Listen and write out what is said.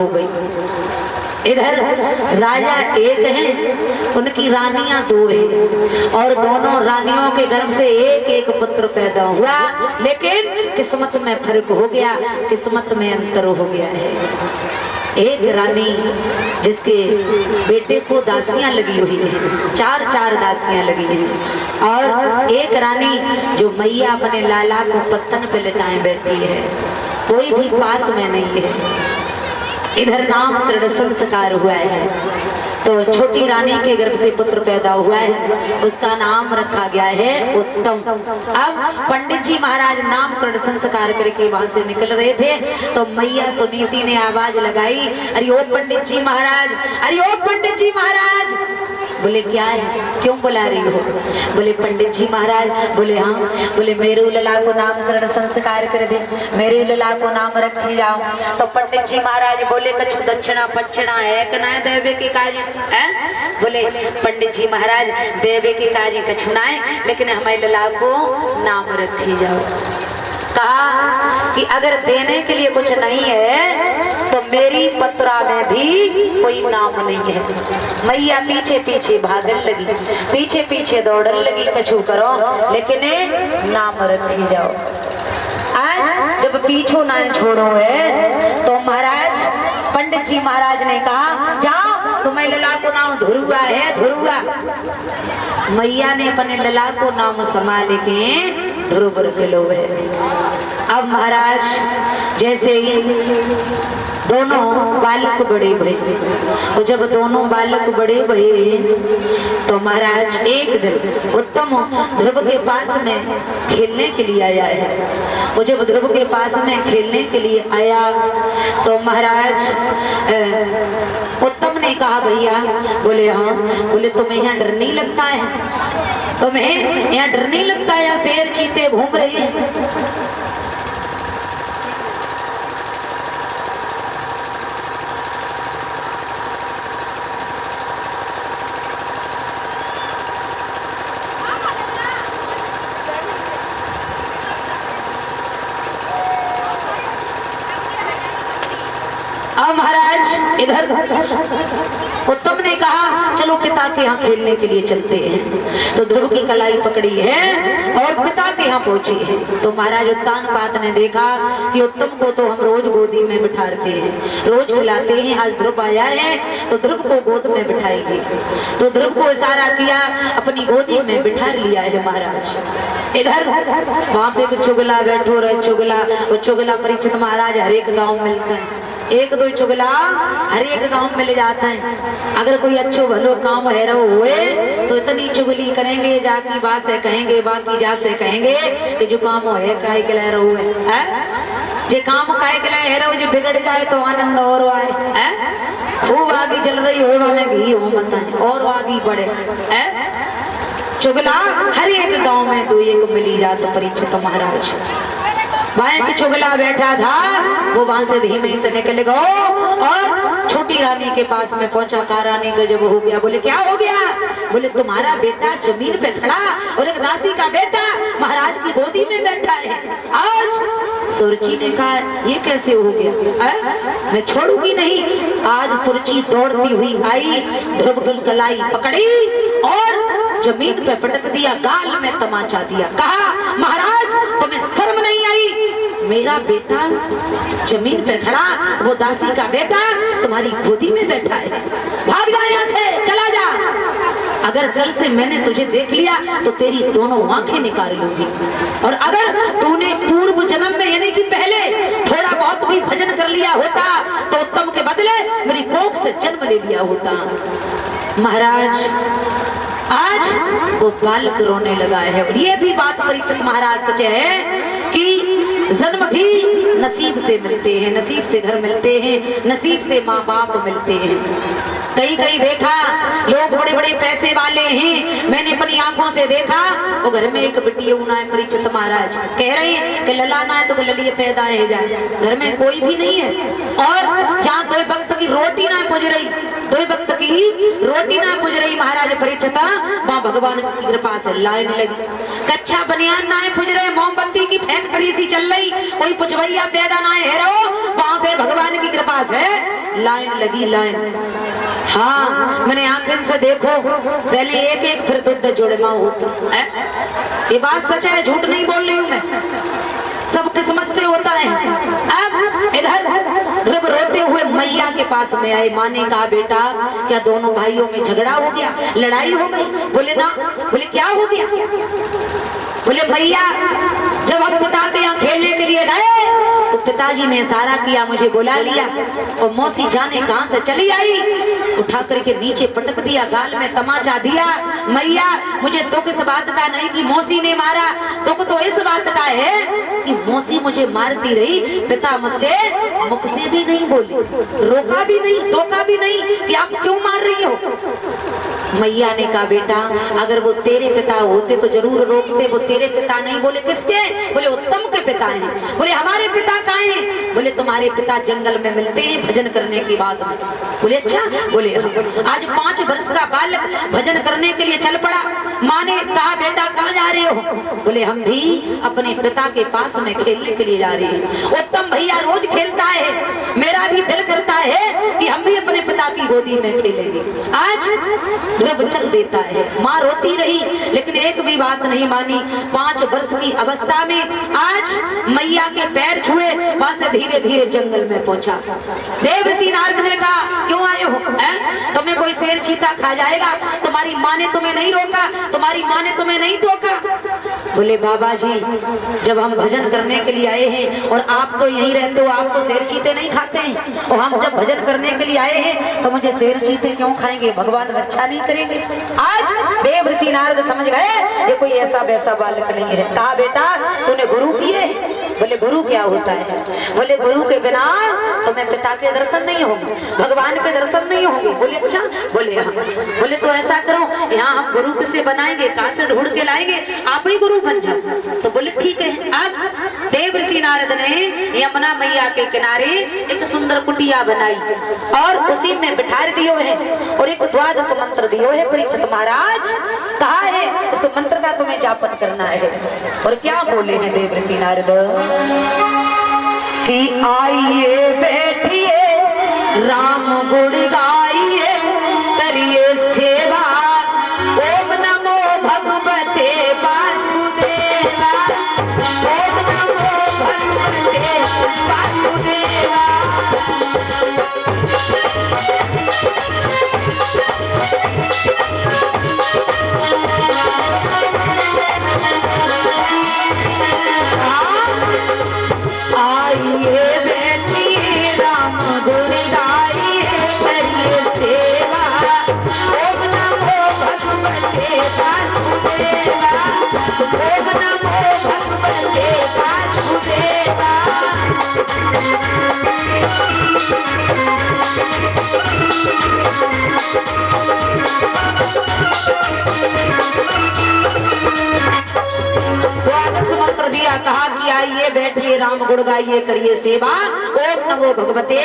हो गई। इधर राजा एक हैं, उनकी रानियां दो हैं और दोनों रानियों के गर्भ से एक एक पुत्र पैदा हुआ, लेकिन किस्मत में फर्क हो गया, किस्मत में अंतर हो गया है। एक रानी जिसके बेटे को दासियां लगी हुई है, चार चार दासियां लगी हैं, और एक रानी जो मैया अपने लाला को पत्तन पे लिटाए बैठी है, कोई भी पास में नहीं है। इधर नामकरण संस्कार हुआ है, तो छोटी रानी के गर्भ से पुत्र पैदा हुआ है, उसका नाम रखा गया है उत्तम। अब पंडित जी महाराज नामकरण संस्कार करके वहां से निकल रहे थे, तो मैया सुनीति ने आवाज लगाई, अरे ओ पंडित जी महाराज, अरे ओ पंडित जी महाराज। बोले क्या है, क्यों बुला रही हो? बोले पंडित जी महाराज। बोले हाँ। बोले मेरे लला को नामकरण संस्कार कर दे, मेरे लला को नाम रखे जाओ। तो पंडित जी महाराज बोले कछु दक्षिणा पक्षिणा है कि ना देवे के काज है? बोले पंडित जी महाराज देवे के काज कछु ना है, लेकिन हमारे लला को नाम रखे जाओ। कहा कि अगर देने के लिए कुछ नहीं है तो मेरी पत्रा में भी कोई नाम नहीं है। मैया पीछे पीछे भागन लगी, पीछे पीछे दौड़न लगी, कछु करो लेकिन नाम रखी जाओ। आज जब पीछो ना छोड़ो है तो महाराज पंडित जी महाराज ने कहा जाओ तुम्हें लला को नाम धुरुआ है, धुरुआ। मैया ने अपने लला को नाम संभाल के ध्रुव रख लो है। अब महाराज जैसे ही दोनों बालक बड़े भये, और जब दोनों बालक बड़े भये तो महाराज एक दिन उत्तम ध्रुव के पास में खेलने के लिए आया है। वो जब ध्रुव के पास में खेलने के लिए आया तो महाराज उत्तम ने कहा भैया। बोले हाँ। बोले तुम्हें यहाँ डर नहीं लगता है? तुम्हें यहाँ डर नहीं लगता है? यहाँ शेर चीते घूम रहे हैं। महाराज इधर उत्तम ने कहा चलो पिता के यहाँ खेलने के लिए चलते हैं। तो ध्रुव की कलाई पकड़ी है और पिता के यहाँ पहुंची है। तो महाराज उत्तानपाद ने देखा कि उत्तम को तो हम रोज गोदी में बिठाते हैं, रोज खिलाते हैं, आज ध्रुव आया है तो ध्रुव को गोद में बिठाएंगे। तो ध्रुव को इशारा किया, अपनी गोदी में बिठा लिया है महाराज। इधर वहां पे एक चुगला बैठो रहे, चुगला। वो चुगला परीक्षित महाराज हर एक गाँव मिलता है, एक दो चुगला हर एक गांव में ले जाता है। अगर कोई अच्छो भलो काम है रो हुए तो इतनी चुगली करेंगे, जाकी बात से कहेंगे, बाकी जा से कहेंगे कि जो काम है काय के लाए रहो है, जे काम काय के लाए रहो, जो बिगड़ जाए तो आनंद और आए है। खूब आगे चल रही हो माने घी हो मत और आगे बढ़े है। चुगला हर एक गांव में दो एक मिली जात परीक्षित महाराज। वहां की चुगला बैठा था, वो वहां से धीमे से निकल गो और छोटी रानी के पास में पहुंचा। का रानी गजब हो गया। बोले क्या हो गया? बोले तुम्हारा बेटा जमीन पे खड़ा और एक दासी का बेटा महाराज की गोदी में बैठा है। आज सुरची ने कहा ये कैसे हो गया? मैं छोड़ूंगी नहीं। आज सुरची दौड़ती हुई आई, ध्रुव की कलाई पकड़ी और जमीन पे पटक दिया, गाल में तमाचा दिया। कहा महाराज तुम्हें शर्म नहीं आई? मेरा बेटा जमीन पे खड़ा, वो दासी का बेटा तुम्हारी गोदी में बैठा है। भाग जा यहाँ से, चला जा। अगर कल से मैंने तुझे देख लिया तो तेरी दोनों आंखें निकाल लूंगी। और अगर तूने पूर्व जन्म में यानी कि पहले थोड़ा बहुत भी भजन कर लिया होता तो उत्तम के बदले मेरी कोख से जन्म ले लिया होता। महाराज आज वो बालक रोने लगा है। और ये भी बात परीक्षित महाराज सच है कि जन्म भी नसीब से मिलते हैं, नसीब से घर मिलते हैं, नसीब से माँ बाप मिलते हैं। कहीं कहीं देखा लोग बड़े बड़े पैसे वाले हैं, मैंने अपनी आंखों से देखा वो घर में एक बिटिया उना है। परीक्षित महाराज कह रहे हैं कि ललाना है तो ललिए पैदा है जाए, घर में कोई भी नहीं है। और जहाँ दो वक्त की रोटी ना पुज रही, दो वक्त की रोटी ना पुज रही महाराज परीक्षिता, वहाँ भगवान की कृपा से लाइन लगी। कच्चा बनियान ना पुज रहे, मोमबत्ती की फैक्ट्री सी चल रही, कोई पुछवैया पैदा ना है रो, वहाँ पे भगवान की कृपा से लाइन लगी लाइन। हाँ मैंने आंखें से देखो, पहले एक एक फिर दुध जुड़मा होता है। ये बात सच है, झूठ नहीं बोल रही हूँ मैं, सब किस्मत से होता है। अब इधर ध्रुव रोते हुए मैया के पास में आए। माँ ने कहा बेटा क्या दोनों भाइयों में झगड़ा हो गया, लड़ाई हो गई? बोले ना। बोले क्या हो गया? बोले मैया जब हम पिता के यहाँ खेलने के लिए गए तो पिताजी ने इशारा किया, मुझे बुला लिया और मौसी जाने कहां से चली आई, उठा करके नीचे पटक दिया, गाल में तमाचा दिया। मैया मुझे दुख इस बात का नहीं कि मौसी ने मारा, दुख तो इस बात का है कि मौसी मुझे मारती रही, पिता मुझसे मुख से भी नहीं बोली, रोका भी नहीं, टोका भी नहीं कि आप क्यों मार रही हो। मैया ने कहा बेटा अगर वो तेरे पिता होते तो जरूर रोकते, वो तेरे पिता नहीं। बोले किसके? बोले उत्तम के पिता हैं। बोले हमारे पिता कहाँ हैं? बोले तुम्हारे पिता जंगल में मिलते हैं भजन करने के बाद में। बोले अच्छा? बोले आज 5 वर्ष का बालक भजन करने के लिए चल पड़ा। माँ ने कहा बेटा कहाँ जा रहे हो? बोले हम भी अपने पिता के पास में खेलने के लिए जा रहे हैं। उत्तम भैया रोज खेलता है, मेरा भी दिल करता है कि हम भी अपने पिता की गोदी में खेलेंगे। आज ध्रुव चल देता है। माँ रोती रही लेकिन एक भी बात नहीं मानी। 5 वर्ष की अवस्था में आज मैया के पैर छुए, वहां से धीरे धीरे जंगल में पहुंचा। देवर्षि नारद ने कहा क्यों आए हो? तुम्हें कोई शेर चीता खा जाएगा? तुम्हारी माँ ने तुम्हें नहीं रोका, तुम्हारी माँ ने तुम्हें नहीं टोका? बोले बाबा जी जब हम भजन करने के लिए आए हैं और आप तो यहीं रहते हो, आप तो शेर चीते नहीं खाते हैं, और हम जब भजन करने के लिए आए हैं तो मुझे शेर चीते क्यों खाएंगे? भगवान अच्छा नहीं करेंगे। आज देवर्षि नारद समझ गए ये कोई ऐसा वैसा बालक नहीं है। कहा बेटा तूने गुरु किए? बोले गुरु क्या होता है? बोले गुरु के बिना तुम्हें पिता के दर्शन नहीं होंगे, भगवान के दर्शन नहीं होंगे। बोले अच्छा? बोले हाँ। बोले तो ऐसा करो यहाँ हम गुरु किसे बनाएंगे, कहाँ से ढूंढ के लाएंगे, आप ही गुरु बन जाओ। तो बोले ठीक है। अब देवर्षि नारद ने यमुना मैया के किनारे एक सुंदर कुटिया बनाई और उसी में बिठा दियो है और एक द्वादश मंत्र दियो है। परीक्षित महाराज कहा है उस मंत्र का तुम्हें जापन करना है। और क्या बोले हैं देवर्षि नारद कि आइए बैठिए राम गुण गाइए करिए सेवा, ओम नमो भगवते वासुदेवा, ओम नमो भगवते वासुदेवा। आइए बैठिए राम गुण गाइए करिए सेवा, ओम नमो भगवते वासुदेवा, ओम नमो भगवते वासुदेवा। द्वादश मंत्र दिया, कहा कि आइए बैठिए राम गुण गाइए करिए सेवा, ओम नमो भगवते